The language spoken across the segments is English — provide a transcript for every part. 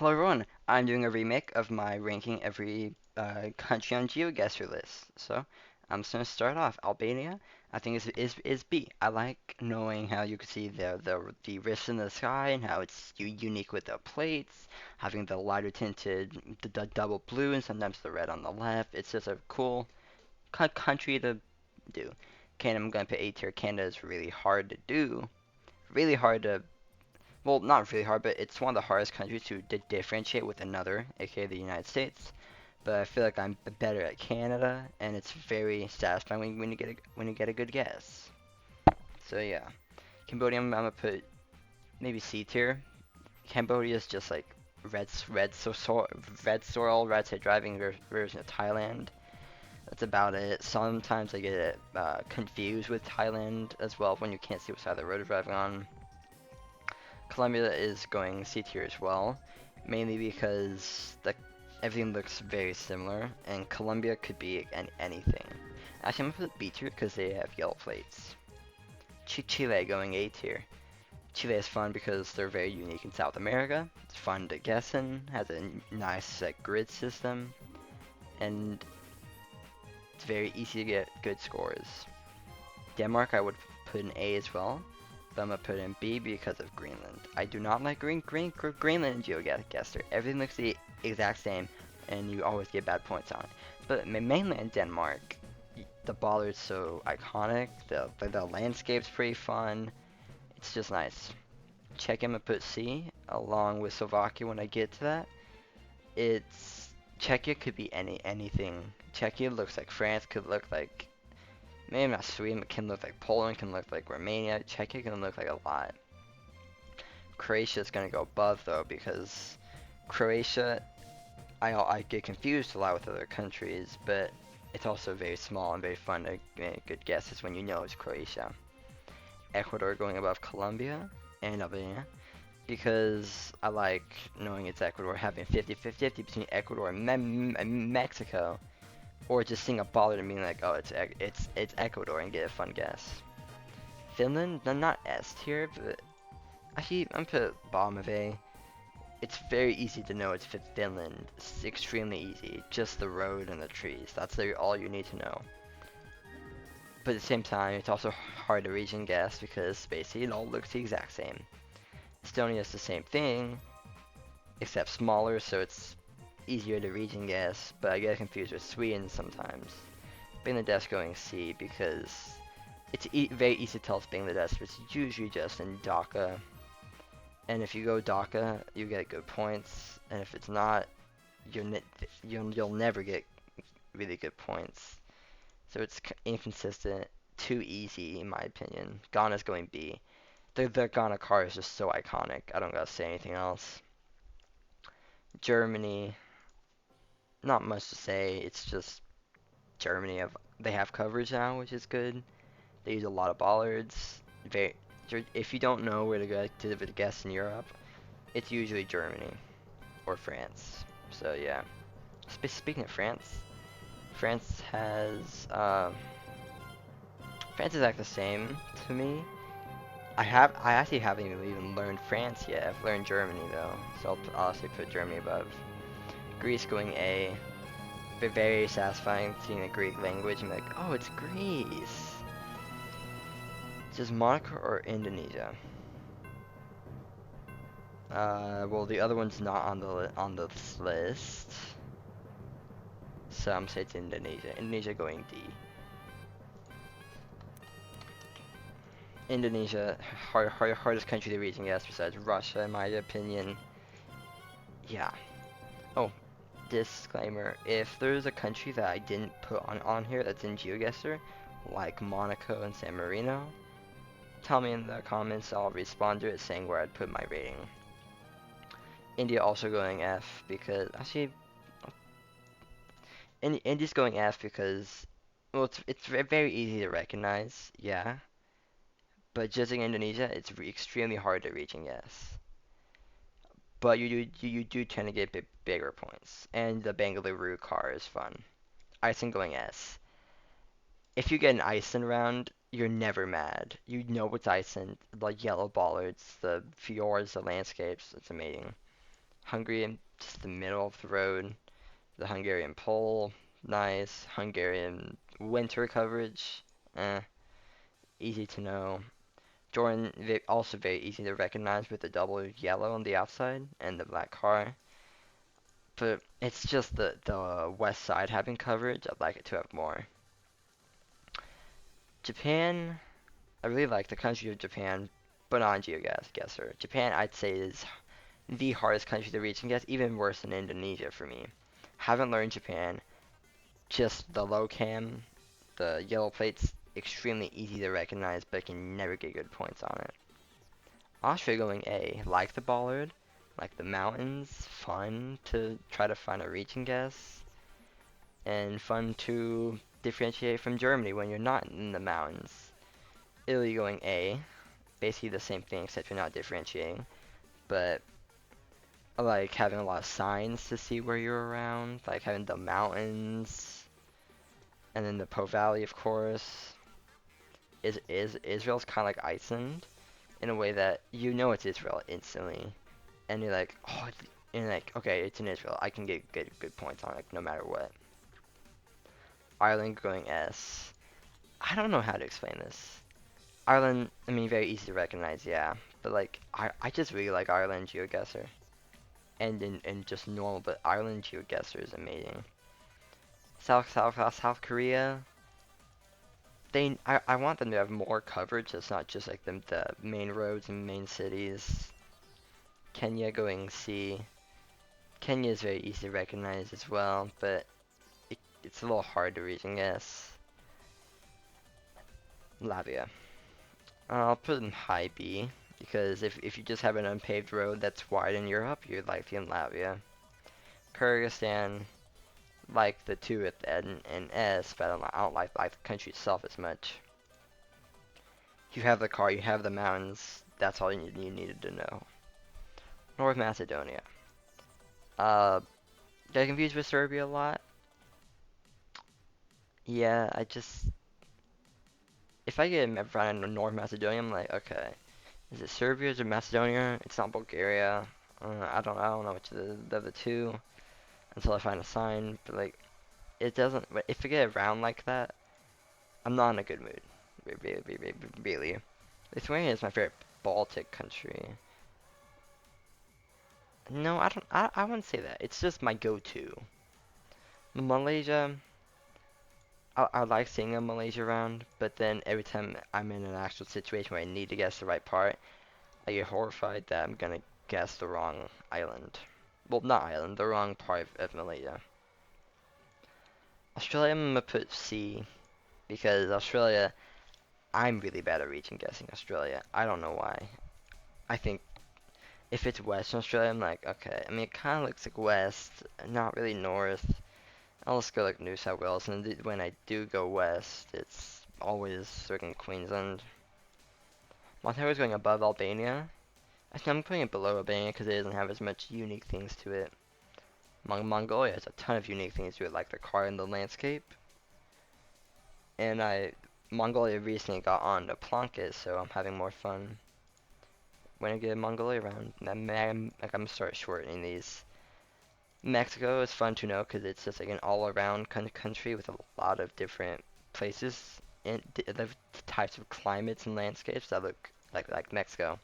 Hello everyone, I'm doing a remake of my ranking every country on GeoGuessr list. So I'm just gonna start off. Albania, I think is B. I like knowing how you can see the rifts in the sky and how it's unique with the plates, having the lighter tinted the double blue and sometimes the red on the left. It's just a cool country to do. Canada, I'm gonna put A tier. Canada is really hard to do, really hard to well, not really hard, but it's one of the hardest countries to differentiate with another, aka the United States. But I feel like I'm better at Canada, and it's very satisfying when you get a good guess. So yeah, Cambodia, I'm gonna put maybe C tier. Cambodia is just like red soil, red side driving version of Thailand. That's about it. Sometimes I get it confused with Thailand as well when you can't see what side of the road you're driving on. Colombia is going C tier as well, mainly because everything looks very similar, and Colombia could be anything. Actually, I'm gonna put B tier because they have yellow plates. Chile going A tier. Chile is fun because they're very unique in South America. It's fun to guess in, has a nice grid system, and it's very easy to get good scores. Denmark I would put in A as well, but I'm gonna put in B because of Greenland. I do not like Greenland in GeoGuessr. Everything looks the exact same, and you always get bad points on it. But mainland Denmark, the bollard's so iconic. The landscape's pretty fun. It's just nice. Czech, I'm gonna put C along with Slovakia when I get to that. It's Czechia could be anything. Czechia looks like France, could look like maybe not Sweden, but can look like Poland, can look like Romania. Czechia can look like a lot. Croatia's gonna go above though because Croatia, I get confused a lot with other countries, but it's also very small and very fun to make good guesses when you know it's Croatia. Ecuador going above Colombia and Albania because I like knowing it's Ecuador, having 50-50 between Ecuador and Mexico, or just seeing a baller and being like, oh, it's Ecuador and get a fun guess. Finland, not S tier, but actually I'm put bottom of A. It's very easy to know it's Finland. It's extremely easy. Just the road and the trees. That's all you need to know. But at the same time, it's also hard to region guess because basically it all looks the exact same. Estonia is the same thing, except smaller, so it's easier to region guess, but I get confused with Sweden sometimes. Bangladesh going C because it's very easy to tell it's Bangladesh, but it's usually just in Dhaka. And if you go Dhaka, you get good points, and if it's not, you'll never get really good points. So it's inconsistent, too easy in my opinion. Ghana's going B. The Ghana car is just so iconic. I don't gotta say anything else. Germany, not much to say. It's just Germany. They have coverage now, which is good. They use a lot of bollards. Very, if you don't know where to go to guess in Europe, it's usually Germany or France. So yeah. Speaking of France, France has France is like the same to me. I actually haven't even learned France yet. I've learned Germany though, so I'll honestly put Germany above. Greece going A. Very satisfying seeing the Greek language and be like, oh, it's Greece. Just Monaco or Indonesia? Well, the other one's not on this list, so I'm saying it's Indonesia. Indonesia going D. Indonesia, hardest country to reach, yes, besides Russia, in my opinion. Yeah. Oh, disclaimer: if there's a country that I didn't put on here that's in GeoGuessr, like Monaco and San Marino, tell me in the comments. I'll respond to it saying where I'd put my rating. India also going F because actually, India's going F because well, it's very easy to recognize, yeah. But judging Indonesia, it's extremely hard to reach and guess. But you do tend to get bigger points, and the Bangalore car is fun. Iceland going S. If you get an Iceland round, you're never mad. You know it's Iceland, the yellow bollards, the fjords, the landscapes. It's amazing. Hungary, just the middle of the road. The Hungarian pole, nice. Hungarian winter coverage, eh, easy to know. Jordan, also very easy to recognize with the double yellow on the outside and the black car. But it's just the west side having coverage. I'd like it to have more. Japan, I really like the country of Japan, but on GeoGuessr. Japan, I'd say, is the hardest country to reach and guess, even worse than Indonesia for me. Haven't learned Japan. Just the low cam, the yellow plates, extremely easy to recognize, but can never get good points on it. Austria going A, like the bollard, like the mountains, fun to try to find a reach and guess, and fun to differentiate from Germany when you're not in the mountains. Italy going A, basically the same thing except you're not differentiating, but I like having a lot of signs to see where you're around, like having the mountains, and then the Po Valley, of course. Is Israel's kind of like Iceland in a way that you know it's Israel instantly, and you're like, oh, and you're like, okay, it's in Israel. I can get good points on it no matter what. Ireland going S. I don't know how to explain this. Ireland, I mean, very easy to recognize, yeah, but like, I just really like Ireland GeoGuessr, and in just normal, but Ireland GeoGuessr is amazing. South Korea. I want them to have more coverage. It's not just like the main roads and main cities. Kenya going C. Kenya is very easy to recognize as well, but it's a little hard to reach and guess. Latvia. I'll put in high B, because if you just have an unpaved road that's wide in Europe, you're likely in Latvia. Kyrgyzstan, like the two at the end and S, but I don't like the country itself as much. You have the car, you have the mountains, that's all you needed to know. North Macedonia. Uh, get confused with Serbia a lot. Yeah, if I get around in North Macedonia, I'm like, okay, is it Serbia? Is it Macedonia? It's not Bulgaria. I don't know which of the two until I find a sign. But like, it doesn't. If I get around like that, I'm not in a good mood. Really. Lithuania is my favorite Baltic country. No, I don't. I wouldn't say that. It's just my go-to. Malaysia. I like seeing a Malaysia around, but then every time I'm in an actual situation where I need to guess the right part, I get horrified that I'm gonna guess the wrong island. Well, not island, the wrong part of Malaysia. Australia, I'm gonna put C, because Australia, I'm really bad at reaching guessing Australia. I don't know why. I think if it's Western Australia, I'm like, okay. I mean, it kind of looks like West, not really North. I'll just go like New South Wales, and when I do go West, it's always certain Queensland. Montenegro's going above Albania. I think I'm putting it below Albania because it doesn't have as much unique things to it. Mongolia has a ton of unique things to it, like the car and the landscape. And Mongolia recently got on the Plunket, so I'm having more fun when I get Mongolia around. I'm gonna start shortening these. Mexico is fun to know because it's just like an all-around country with a lot of different places and the types of climates and landscapes that look like Mexico.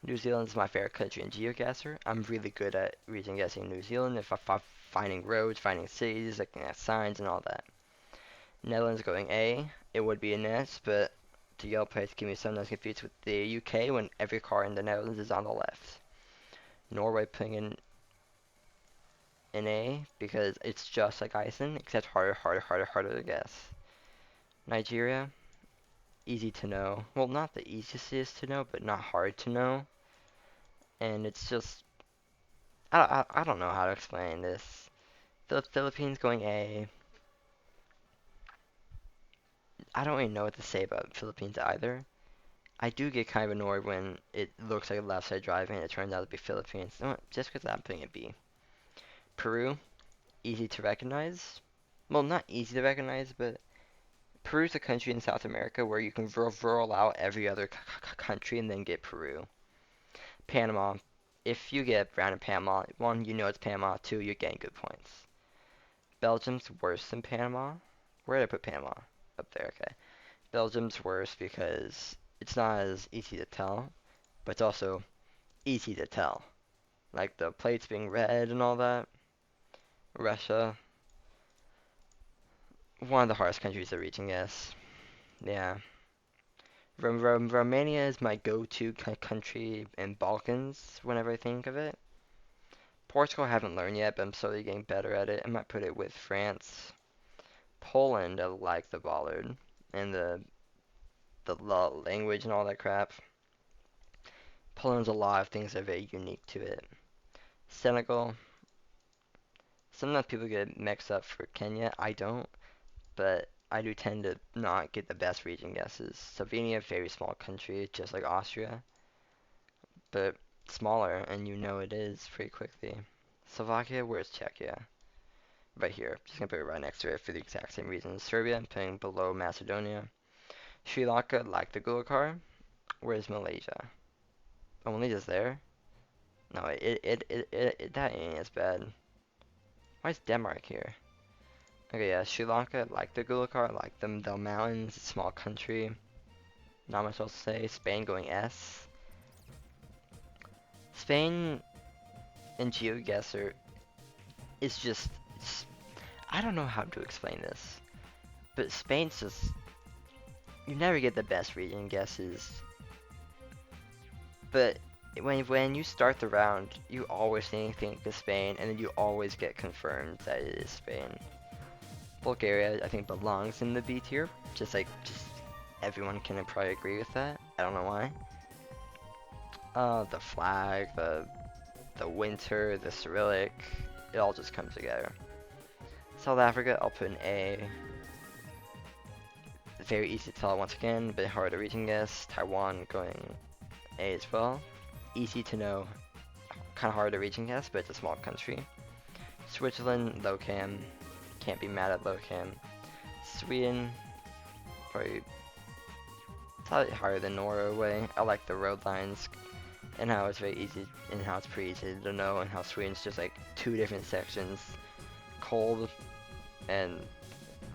New Zealand is my favorite country in GeoGuessr. I'm really good at region guessing New Zealand. If I'm finding roads, finding cities, looking at signs and all that. Netherlands going A, it would be an S, but the yellow plates give me sometimes confused with the UK when every car in the Netherlands is on the left. Norway putting in an A because it's just like Iceland, except harder to guess. Nigeria, easy to know. Well, not the easiest is to know, but not hard to know. And it's just, I don't know how to explain this. Philippines going A. I don't really know what to say about Philippines either. I do get kind of annoyed when it looks like a left side driving and it turns out to be Philippines. No, just because I'm putting it B. Peru, easy to recognize. Well, not easy to recognize, but Peru's a country in South America where you can roll out every other country and then get Peru. Panama, if you get Brown and Panama, one, you know it's Panama. Two, you're getting good points. Belgium's worse than Panama. Where did I put Panama? Up there, okay. Belgium's worse because it's not as easy to tell, but it's also easy to tell. Like the plates being red and all that. Russia, one of the hardest countries to reach, I guess. Yeah. Romania is my go-to country in Balkans whenever I think of it. Portugal I haven't learned yet, but I'm slowly getting better at it. I might put it with France. Poland, I like the bollard and the language and all that crap. Poland's a lot of things that are very unique to it. Senegal, sometimes people get mixed up for Kenya. I don't, but I do tend to not get the best region guesses. Slovenia, very small country, just like Austria, but smaller, and you know it is pretty quickly. Slovakia, where's Czechia? Right here. Just gonna put it right next to it for the exact same reasons. Serbia, I'm putting below Macedonia. Sri Lanka, like the Gulakar. Where's Malaysia? Oh, Malaysia's there? No, that ain't as bad. Why is Denmark here? Okay, yeah, Sri Lanka, like the Gulakar, like the mountains, small country. Not much else to say. Spain going S. Spain and GeoGuessr is just, I don't know how to explain this, but Spain's just, you never get the best region guesses, but when you start the round, you always think of Spain, and then you always get confirmed that it is Spain. Bulgaria, I think, belongs in the B tier, just everyone can probably agree with that. I don't know why. The flag, the winter, the Cyrillic, it all just comes together. South Africa, I'll put an A. Very easy to tell once again, a bit hard to reach and guess. Taiwan going A as well. Easy to know, kind of hard to reach and guess, but it's a small country. Switzerland, low cam. Can't be mad at low cam. Sweden, probably slightly higher than Norway. I like the road lines and how it's very easy, and how it's pretty easy to know, and how Sweden's just like two different sections. Cold and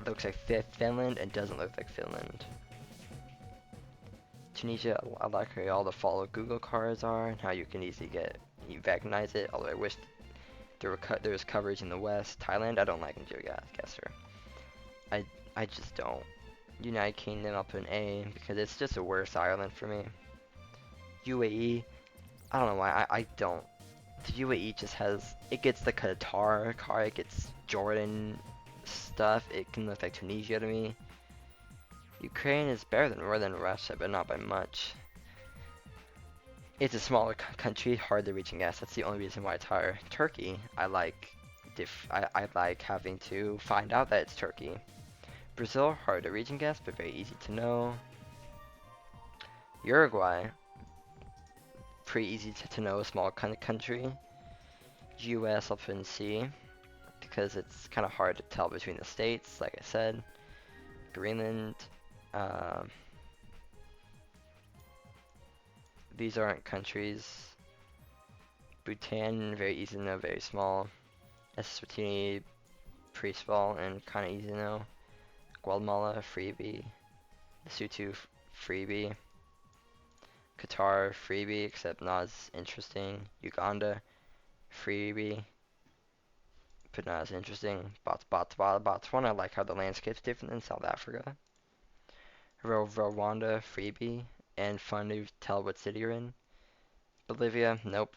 looks like Finland and doesn't look like Finland. Tunisia, I like how all the follow Google cars are and how you can easily you recognize it, although I wish there was coverage in the West. Thailand, I don't like in GeoGuessr. I, I just don't. United Kingdom, I'll put an A because it's just a worse Ireland for me. UAE, I don't know why, I don't. The UAE just has, it gets the Qatar car, it gets Jordan stuff, it can look like Tunisia to me. Ukraine is better than Russia, but not by much. It's a smaller country, hard to reach and guess. That's the only reason why it's higher. Turkey, I like having to find out that it's Turkey. Brazil, hard to reach and guess, but very easy to know. Uruguay, pretty easy to know, small kind of country. US, I'll put in C because it's kind of hard to tell between the states, like I said. Greenland, um, these aren't countries. Bhutan, very easy to know, very small. Eswatini, pretty small and kind of easy to know. Guatemala, freebie. Lesotho, freebie. Qatar, freebie, except not as interesting. Uganda, freebie, but not as interesting. Botswana, I like how the landscape's different than South Africa. Rwanda, freebie, and fun to tell what city you're in. Bolivia, nope.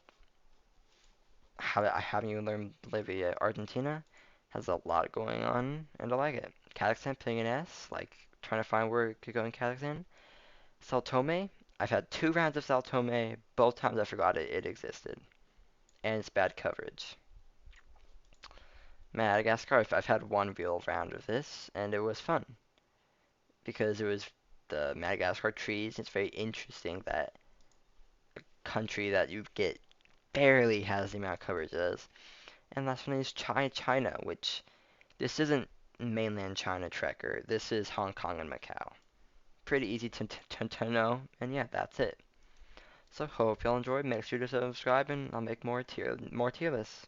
I haven't even learned Bolivia. Argentina has a lot going on, and I like it. Kazakhstan, putting an S, like trying to find where it could go in Kazakhstan. Sao Tome, I've had 2 rounds of Sao Tome. Both times I forgot it existed, and it's bad coverage. Madagascar, I've had 1 real round of this, and it was fun because it was the Madagascar trees. It's very interesting that a country that you get barely has the amount of coverage as. And last one is China, which this isn't mainland China Trekker. This is Hong Kong and Macau. Pretty easy to know, and yeah, that's it. So hope y'all enjoyed. Make sure to subscribe and I'll make more tier lists.